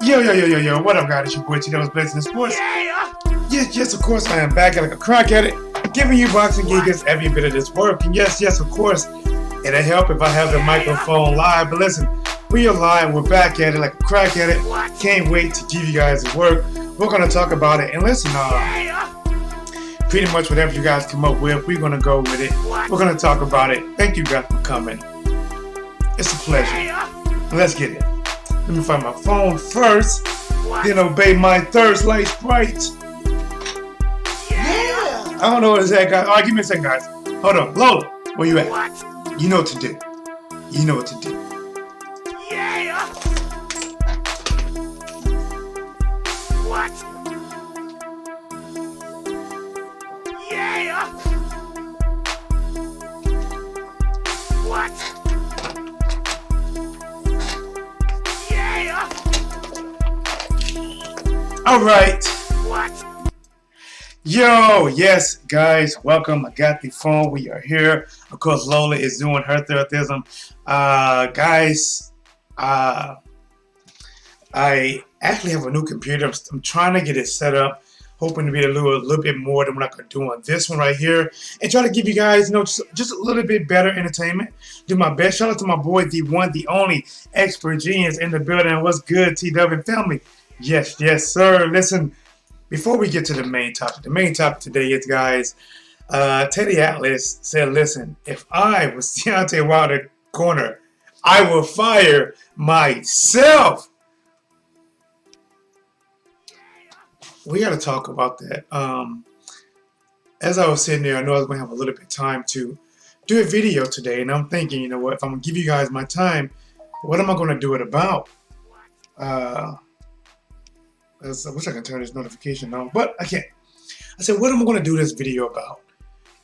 Yo, what up, guys? It's your boy Tito's Blessing Sports. Yes, of course, I am back like a crack at it, giving you boxing geekers every bit of this work. And yes, of course, it'll help if I have the microphone live. But listen, we are live, we're back at it like a crack at it. Can't wait to give you guys the work. We're going to talk about it. And listen, pretty much whatever you guys come up with, we're going to go with it. We're going to talk about it. Thank you guys for coming. It's a pleasure. Let's get it. Let me find my phone first, then obey my thirst like Sprite. Yeah! I don't know what is that, guys. All right, give me a second, guys. Hold on. Lola, where you at? You know what to do. You know what to do. Yeah! What? Yeah! What? All right. What? Yo, yes, guys, welcome. I got the phone. We are here. Of course, Lola is doing her therapism. Guys, I actually have a new computer. I'm trying to get it set up, hoping to be a little bit more than what I could do on this one right here, and try to give you guys, just a little bit better entertainment. Do my best. Shout out to my boy, the one, the only expert genius in the building. What's good, TW family? Yes, sir. Listen, before we get to the main topic today is, guys, Teddy Atlas said, listen, if I was Deontay Wilder corner, I will fire myself. We got to talk about that. As I was sitting there, I know I was going to have a little bit of time to do a video today, and I'm thinking, you know what, if I'm going to give you guys my time, what am I going to do it about? I wish I could turn this notification on, but I can't. I said, what am I going to do this video about?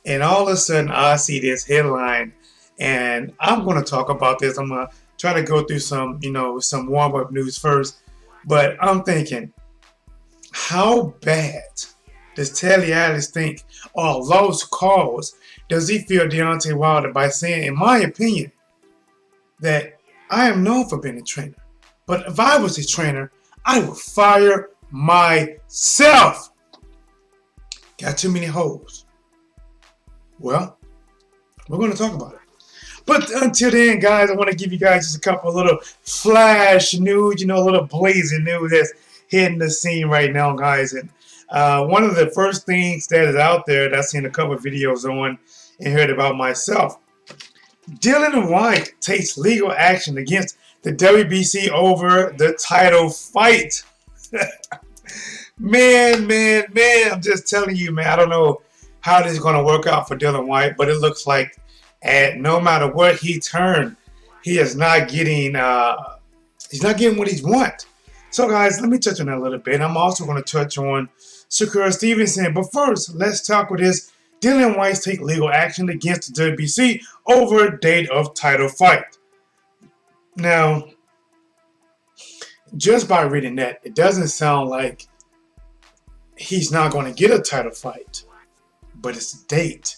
And all of a sudden, I see this headline, and I'm going to talk about this. I'm going to try to go through some warm-up news first. But I'm thinking, how bad does Teddy Atlas think, or lost cause, does he feel Deontay Wilder by saying, in my opinion, that I am known for being a trainer, but if I was a trainer, I would fire myself. Got too many holes. Well, we're going to talk about it. But until then, guys, I want to give you guys just a couple of little flash news, a little blazing news that's hitting the scene right now, guys. And one of the first things that is out there that I've seen a couple of videos on and heard about myself, Dylan White takes legal action against the WBC over the title fight. man, I'm just telling you, man, I don't know how this is going to work out for Dylan White, but it looks like no matter what he turned, he is not getting what he wants. So, guys, let me touch on that a little bit. I'm also going to touch on Shakur Stevenson, but first, let's talk with this. Dylan White take legal action against the WBC over date of title fight. Now, just by reading that, it doesn't sound like he's not going to get a title fight, but it's a date.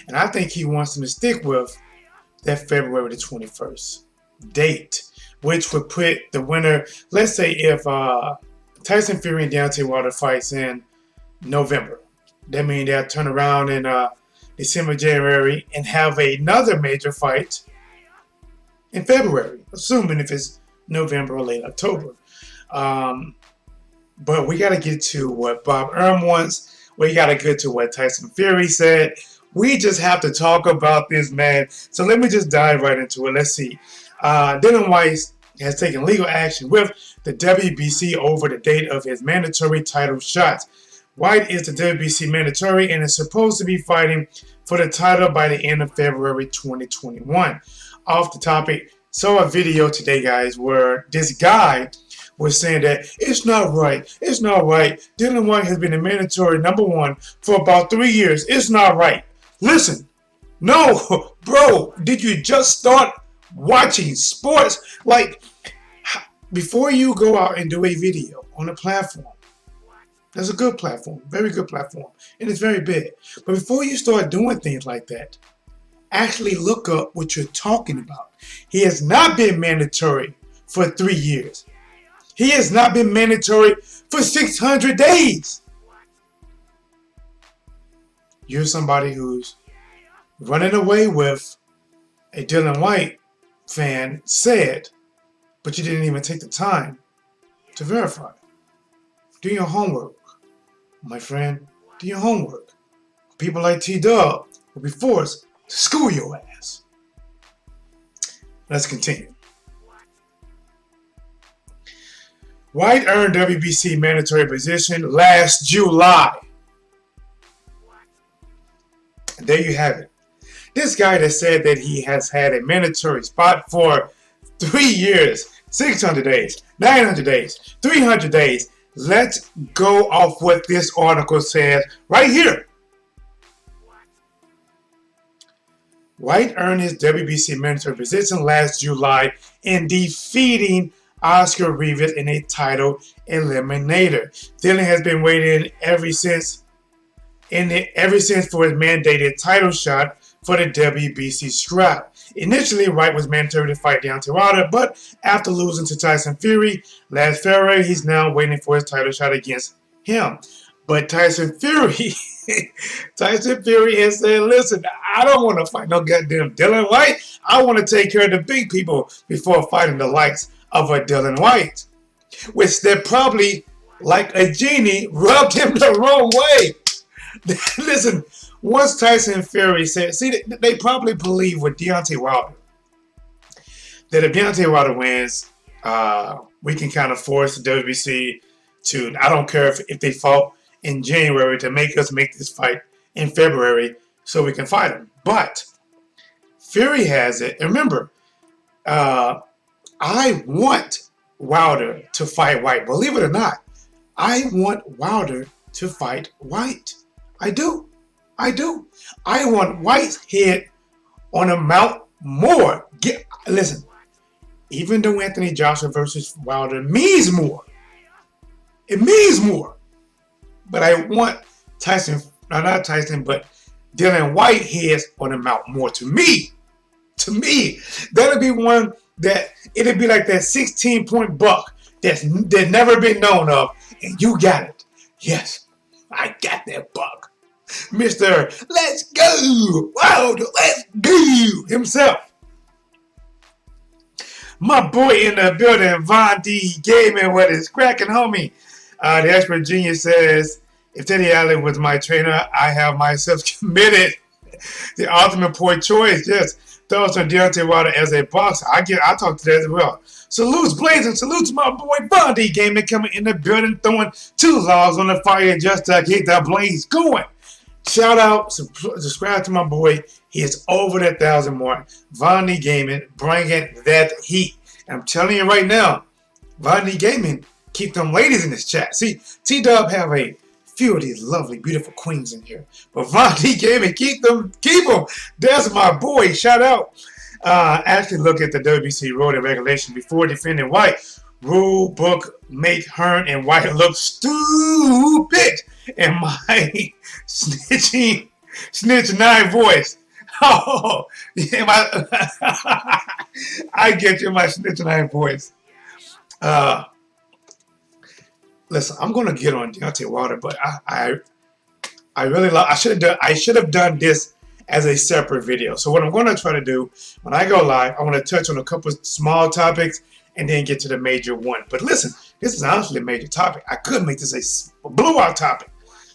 And I think he wants him to stick with that February the 21st date, which would put the winner, let's say if Tyson Fury and Deontay Wilder fights in November, that means they'll turn around in December, January, and have another major fight in February, assuming if it's November or late October. But we got to get to what Bob Arum wants. We got to get to what Tyson Fury said. We just have to talk about this, man. So let me just dive right into it. Let's see. Dylan White has taken legal action with the WBC over the date of his mandatory title shot. White is the WBC mandatory and is supposed to be fighting for the title by the end of February 2021. Off the topic, saw a video today, guys, where this guy was saying that it's not right. Dylan White has been a mandatory number one for about 3 years. It's not right. Listen, no, bro, did you just start watching sports? Like, before you go out and do a video on a platform, that's a good platform, very good platform, and it's very big. But before you start doing things like that, actually look up what you're talking about. He has not been mandatory for 3 years. He has not been mandatory for 600 days. You're somebody who's running away with a Dylan White fan said, but you didn't even take the time to verify. Do your homework, my friend. Do your homework. People like T-Dub will be forced to school your ass. Let's continue. White earned WBC mandatory position last July. And there you have it. This guy that said that he has had a mandatory spot for 3 years, 600 days, 900 days, 300 days. Let's go off what this article says right here. White earned his WBC mandatory position last July in defeating Oscar Rivas in a title eliminator. Dylan has been waiting ever since for his mandated title shot for the WBC strap. Initially, White was mandatory to fight Deontay Wilder, but after losing to Tyson Fury last February, he's now waiting for his title shot against him. But Tyson Fury has said, listen, I don't want to fight no goddamn Dylan White. I want to take care of the big people before fighting the likes of a Dylan White. Which that probably, like a genie, rubbed him the wrong way. Listen, once Tyson Fury said, see, they probably believe with Deontay Wilder that if Deontay Wilder wins, we can kind of force the WBC to, I don't care if they fought in January, to make us make this fight in February so we can fight him. But Fury has it. And remember, I want Wilder to fight White. Believe it or not, I want Wilder to fight White. I do. I want White's head on a mount more. Listen, even though Anthony Joshua versus Wilder means more, it means more. But I want not Tyson, but Dylan White heads on the mount more to me. To me, that'll be one that it'll be like that 16-point buck that's never been known of, and you got it. Yes, I got that buck. Mr. Let's Go, Wilder, let's go himself. My boy in the building, Von D Gaming, what is cracking, homie? The expert genius says, if Teddy Allen was my trainer, I have myself committed. The ultimate poor choice, yes. Thoughts on Deontay Wilder as a boxer. I talk to that as well. Salutes blazing. Salutes my boy Von D Gaming coming in the building, throwing 2 logs on the fire just to keep that blaze going. Shout out, subscribe to my boy. He is over that 1,000 mark. Von D Gaming bringing that heat. And I'm telling you right now, Von D Gaming, keep them ladies in this chat. See, T-Dub have a few of these lovely, beautiful queens in here. But Von D Gaming, keep them. That's my boy. Shout out. Actually look at the WBC rule and regulation before defending White. Rule book make Hearn and White look stupid. And my snitch 9 voice. Oh, yeah, I get you, my snitch 9 voice. Listen, I'm gonna get on Deontay Wilder, but I really love. I should have done this as a separate video. So what I'm gonna try to do when I go live, I want to touch on a couple small topics and then get to the major one. But listen, this is honestly a major topic. I could make this a blowout topic,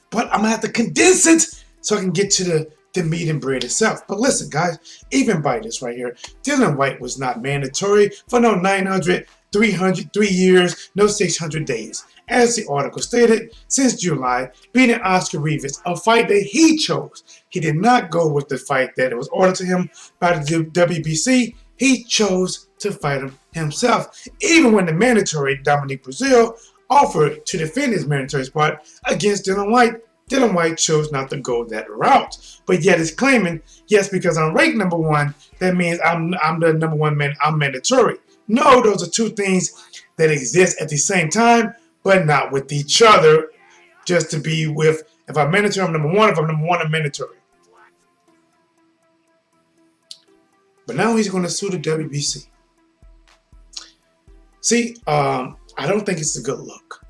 but I'm gonna have to condense it so I can get to the meat and bread itself. But listen, guys, even by this right here, Dylan White was not mandatory for no 900, 300, 3 years, no 600 days. As the article stated, since July, beating Oscar Rivas, a fight that he chose. He did not go with the fight that was ordered to him by the WBC. He chose to fight him himself. Even when the mandatory Dominique Brazil offered to defend his mandatory spot against Dylan White chose not to go that route. But yet is claiming, yes, because I'm ranked number 1, that means I'm the number 1 man, I'm mandatory. No, those are two things that exist at the same time, but not with each other. Just to be with, if I'm mandatory, I'm number 1. If I'm number 1, I'm mandatory. But now he's going to sue the WBC. See, I don't think it's a good look.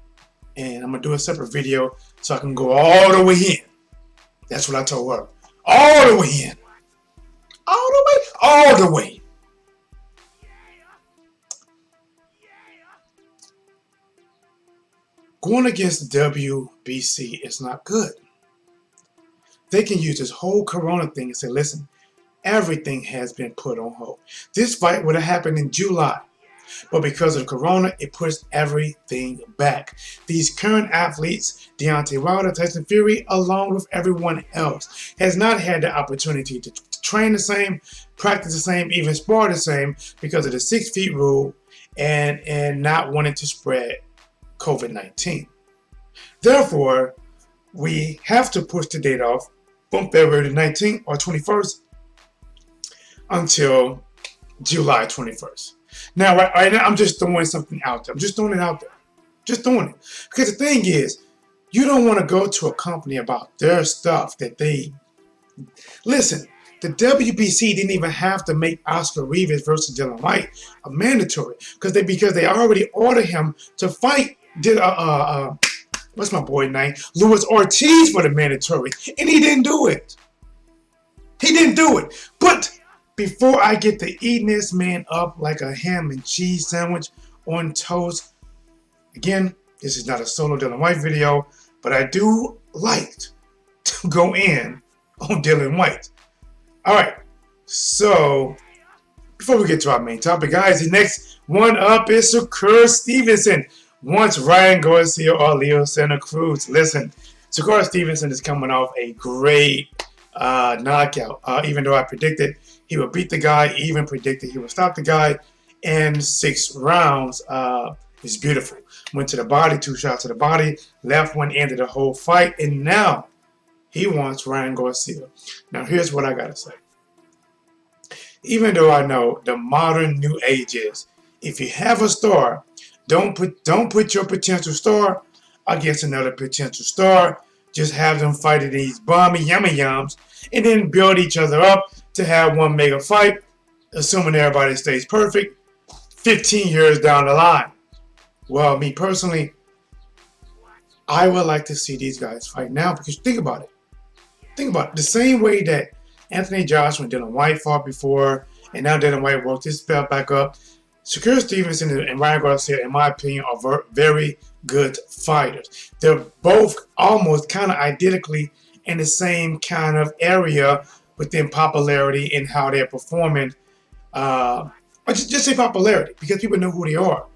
And I'm going to do a separate video so I can go all the way in. That's what I told her. All the way in. All the way. All the way. Going against WBC is not good. They can use this whole Corona thing and say, listen, everything has been put on hold. This fight would have happened in July. But because of Corona, it pushed everything back. These current athletes, Deontay Wilder, Tyson Fury, along with everyone else, has not had the opportunity to train the same, practice the same, even spar the same because of the 6 feet rule and not wanting to spread COVID-19. Therefore, we have to push the date off from February 19th or 21st until July 21st. Now, right now, I'm just throwing something out there. I'm just throwing it out there. Just throwing it. Because the thing is, you don't want to go to a company about their stuff that they... Listen, the WBC didn't even have to make Oscar Rivas versus Dylan White a mandatory because they already ordered him to fight what's my boy name? Luis Ortiz for the mandatory. And he didn't do it. He didn't do it. But before I get to eating this man up like a ham and cheese sandwich on toast, again, this is not a solo Dylan White video, but I do like to go in on Dylan White. All right, so before we get to our main topic, guys, the next one up is Shakur Stevenson. Once Ryan Garcia or Leo Santa Cruz. Listen, Shakur Stevenson is coming off a great knockout. Even though I predicted he would beat the guy, even predicted he would stop the guy in 6 rounds. It's beautiful. Went to the body, 2 shots to the body, left one, ended the whole fight, and now he wants Ryan Garcia. Now here's what I gotta say. Even though I know the modern new age is, if you have a star, don't put your potential star against another potential star. Just have them fight at these bomby yummy-yums and then build each other up to have one mega fight, assuming everybody stays perfect, 15 years down the line. Well, me personally, I would like to see these guys fight now because think about it. Think about it. The same way that Anthony Joshua and Dylan White fought before, and now Dylan White worked his belt back up. Shakur Stevenson and Ryan Garcia, in my opinion, are very good fighters. They're both almost kind of identically in the same kind of area within popularity and how they're performing. Or just say popularity because people know who they are.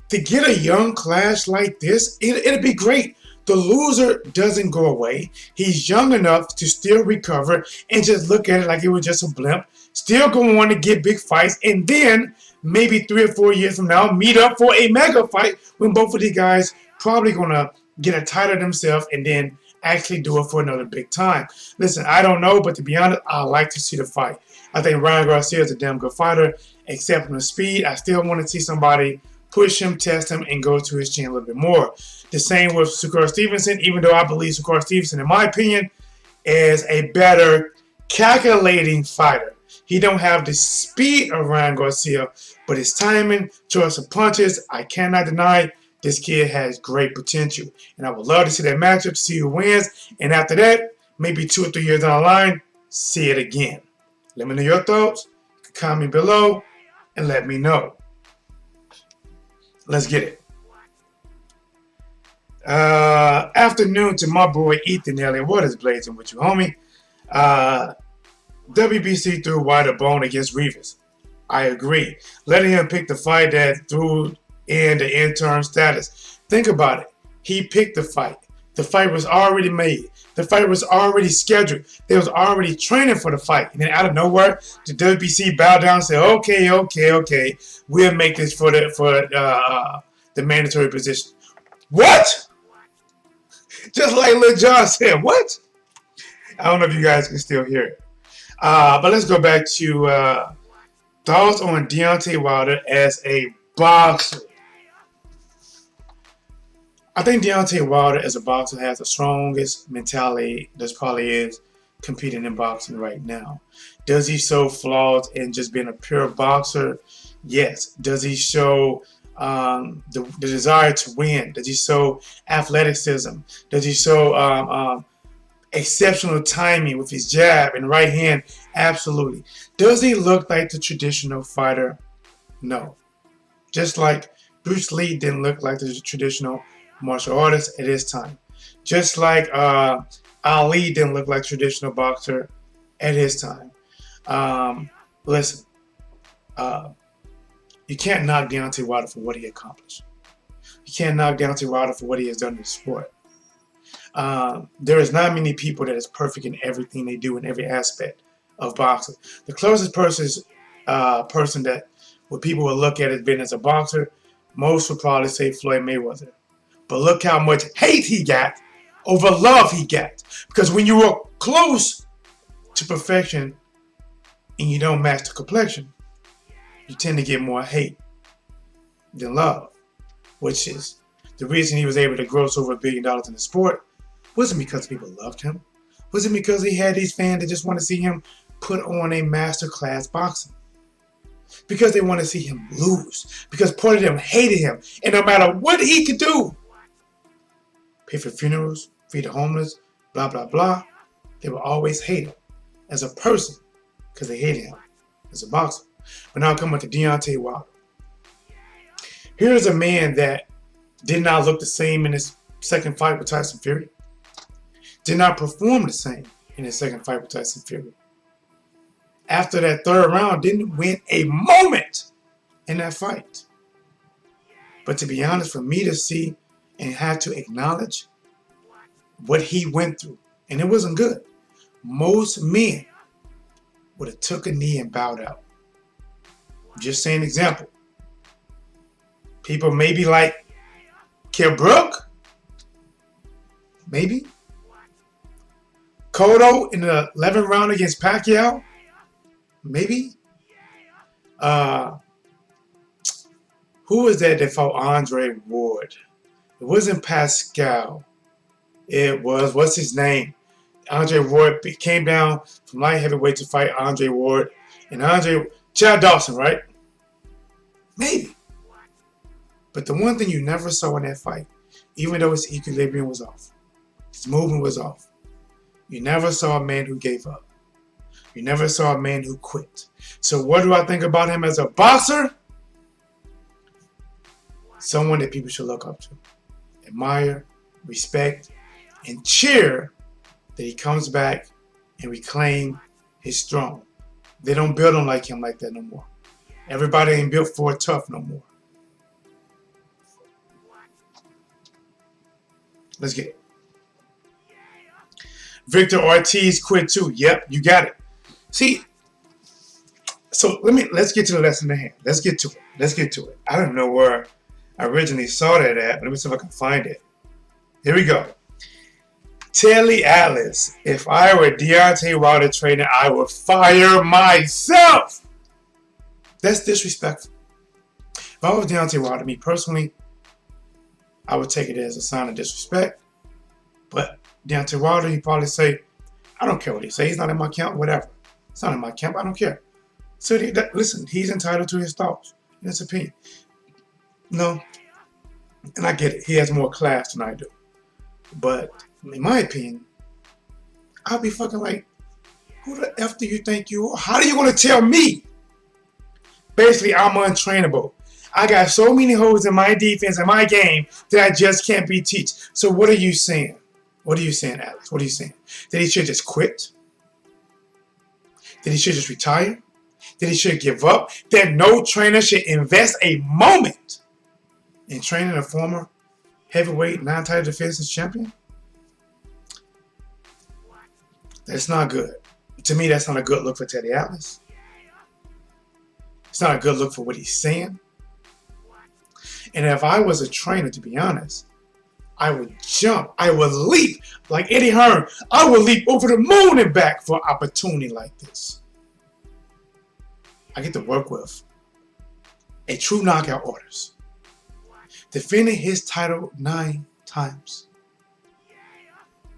To get a young clash like this, it'd be great. The loser doesn't go away. He's young enough to still recover and just look at it like it was just a blimp. Still going on to get big fights, and then maybe 3 or 4 years from now, meet up for a mega fight when both of these guys probably going to get a title themselves and then actually do it for another big time. Listen, I don't know, but to be honest, I like to see the fight. I think Ryan Garcia is a damn good fighter, except from the speed. I still want to see somebody push him, test him, and go to his chin a little bit more. The same with Shakur Stevenson, even though I believe Shakur Stevenson, in my opinion, is a better calculating fighter. He don't have the speed of Ryan Garcia, but his timing, choice of punches, I cannot deny this kid has great potential. And I would love to see that matchup, to see who wins. And after that, maybe 2 or 3 years down the line, see it again. Let me know your thoughts. Comment below and let me know. Let's get it. Afternoon to my boy Ethan Elliott. What is blazing with you, homie? WBC threw White a bone against Rivas. I agree. Letting him pick the fight that threw in the interim status. Think about it. He picked the fight. The fight was already made. The fight was already scheduled. They was already training for the fight. And then out of nowhere, the WBC bowed down and said, okay. We'll make this for the mandatory position. What? Just like Lil Jon said, what? I don't know if you guys can still hear it. But let's go back to thoughts on Deontay Wilder as a boxer. I think Deontay Wilder as a boxer has the strongest mentality there probably is competing in boxing right now. Does he show flaws in just being a pure boxer? Yes. Does he show the desire to win? Does he show athleticism? Does he show exceptional timing with his jab and right hand? Absolutely. Does he look like the traditional fighter? No. Just like Bruce Lee didn't look like the traditional martial artist at his time. Just like Ali didn't look like traditional boxer at his time. Listen, you can't knock Deontay Wilder for what he accomplished. You can't knock Deontay Wilder for what he has done in the sport. There is not many people that is perfect in everything they do in every aspect of boxing. The closest person that what people will look at as being as a boxer, most would probably say Floyd Mayweather. But look how much hate he got over love he got. Because when you are close to perfection and you don't match the complexion, you tend to get more hate than love, which is the reason he was able to gross over $1 billion in the sport. Wasn't because people loved him. Wasn't because he had these fans that just want to see him put on a masterclass boxing. Because they want to see him lose. Because part of them hated him. And no matter what he could do, pay for funerals, feed the homeless, blah, blah, blah, they will always hate him as a person because they hated him as a boxer. But now coming to Deontay Wilder. Here's a man that did not look the same in his second fight with Tyson Fury. Did not perform the same in his second fight with Tyson Fury. After that third round, didn't win a moment in that fight. But to be honest, for me to see and have to acknowledge what he went through, and it wasn't good. Most men would have took a knee and bowed out. Just saying example. People maybe like Kell Brook, maybe. Cotto in the 11th round against Pacquiao, maybe. Who was that fought Andre Ward? It wasn't Pascal. It was, what's his name? Andre Ward came down from light heavyweight to fight Andre Ward. And Chad Dawson, right? Maybe. But the one thing you never saw in that fight, even though his equilibrium was off, his movement was off, you never saw a man who gave up. You never saw a man who quit. So what do I think about him as a boxer? Someone that people should look up to, admire, respect, and cheer that he comes back and reclaim his throne. They don't build him like him like that no more. Everybody ain't built for tough no more. Let's get it. Victor Ortiz quit too. Yep, you got it. See, so let's get to the lesson at hand. Let's get to it. I don't know where I originally saw that at, but let me see if I can find it. Here we go. Telly Atlas, if I were Deontay Wilder trainer, I would fire myself. That's disrespectful. If I was Deontay Wilder, me personally, I would take it as a sign of disrespect. But Deontay Wilder, he'd probably say, I don't care what he says. He's not in my camp, whatever. It's not in my camp. I don't care. So listen, he's entitled to his thoughts and his opinion. No, and I get it. He has more class than I do. But in my opinion, I'll be fucking like, who the F do you think you are? How are you going to tell me? Basically, I'm untrainable. I got so many holes in my defense and my game that I just can't be teach. So what are you saying? What are you saying, Alex? What are you saying? That he should just quit? That he should just retire? That he should give up? That no trainer should invest a moment in training a former heavyweight non-title defense champion? That's not good. To me, that's not a good look for Teddy Atlas. It's not a good look for what he's saying. And if I was a trainer, to be honest, I would jump. I would leap like Eddie Hearn. I would leap over the moon and back for an opportunity like this. I get to work with a true knockout artist, defending his title 9 times.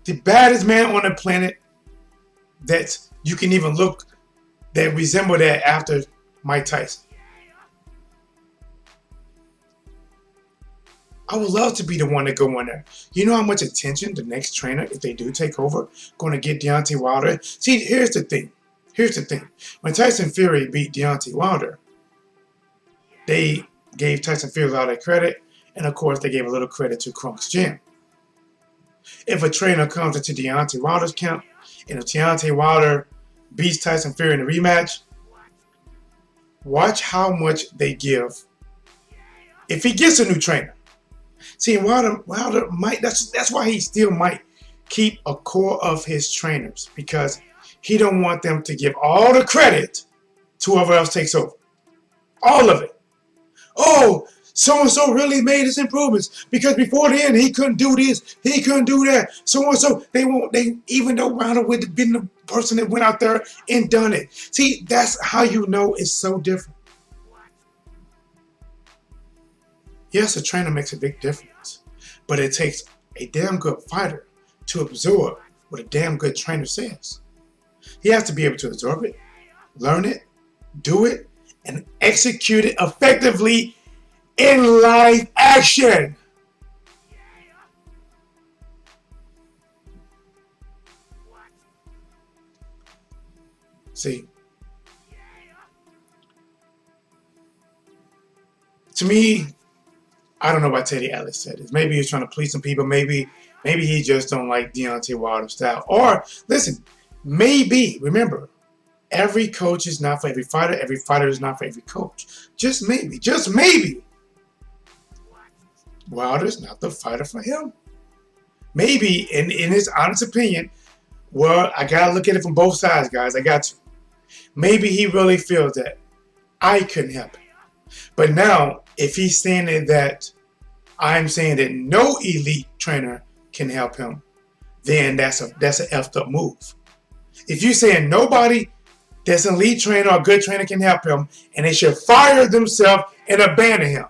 The baddest man on the planet that you can even look that resemble that after Mike Tyson. I would love to be the one to go in there. You know how much attention the next trainer, if they do take over, going to get Deontay Wilder? See, here's the thing. Here's the thing. When Tyson Fury beat Deontay Wilder, they gave Tyson Fury a lot of credit, and of course, they gave a little credit to Crunk's Gym. If a trainer comes into Deontay Wilder's camp, and if Deontay Wilder beats Tyson Fury in a rematch, watch how much they give if he gets a new trainer. See, Wilder might, that's why he still might keep a core of his trainers, because he don't want them to give all the credit to whoever else takes over. All of it. Oh, so-and-so really made his improvements because before then he couldn't do this, he couldn't do that. So-and-so, even though Wilder would have been the person that went out there and done it. See, that's how you know it's so different. Yes, a trainer makes a big difference, but it takes a damn good fighter to absorb what a damn good trainer says. He has to be able to absorb it, learn it, do it, and execute it effectively in live action. See, to me, I don't know why Teddy Ellis said this. Maybe he's trying to please some people. Maybe he just don't like Deontay Wilder's style. Or, listen, maybe, remember, every coach is not for every fighter is not for every coach. Just maybe, Wilder's not the fighter for him. Maybe, in his honest opinion, well, I got to look at it from both sides, guys. I got to. Maybe he really feels that I couldn't help him. But now, if he's saying that I'm saying that no elite trainer can help him, then that's an effed up move. If you're saying nobody that's an elite trainer or a good trainer can help him, and they should fire themselves and abandon him,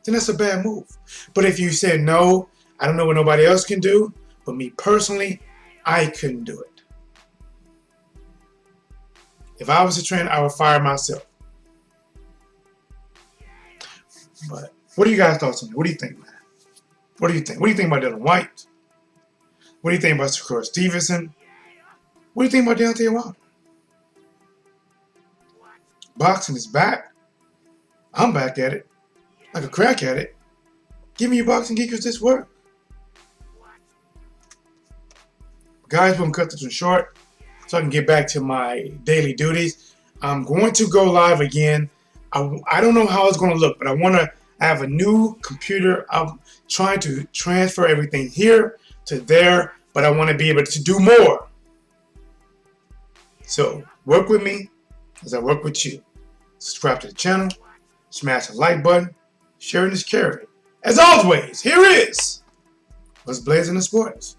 then that's a bad move. But if you say no, I don't know what nobody else can do, but me personally, I couldn't do it. If I was a trainer, I would fire myself. But what do you guys thoughts on it? What do you think, man? What do you think? What do you think about Dylan White? What do you think about Shakur Stevenson? What do you think about Deontay Wilder? Boxing is back. I'm back at it. Like a crack at it. Give me your boxing geekers this work. Guys, we're going to cut this one short so I can get back to my daily duties. I'm going to go live again. I don't know how it's going to look, but I have a new computer. I'm trying to transfer everything here to there, but I want to be able to do more. So work with me as I work with you. Subscribe to the channel, smash the like button, sharing is caring. As always, here is what's blazing in sports.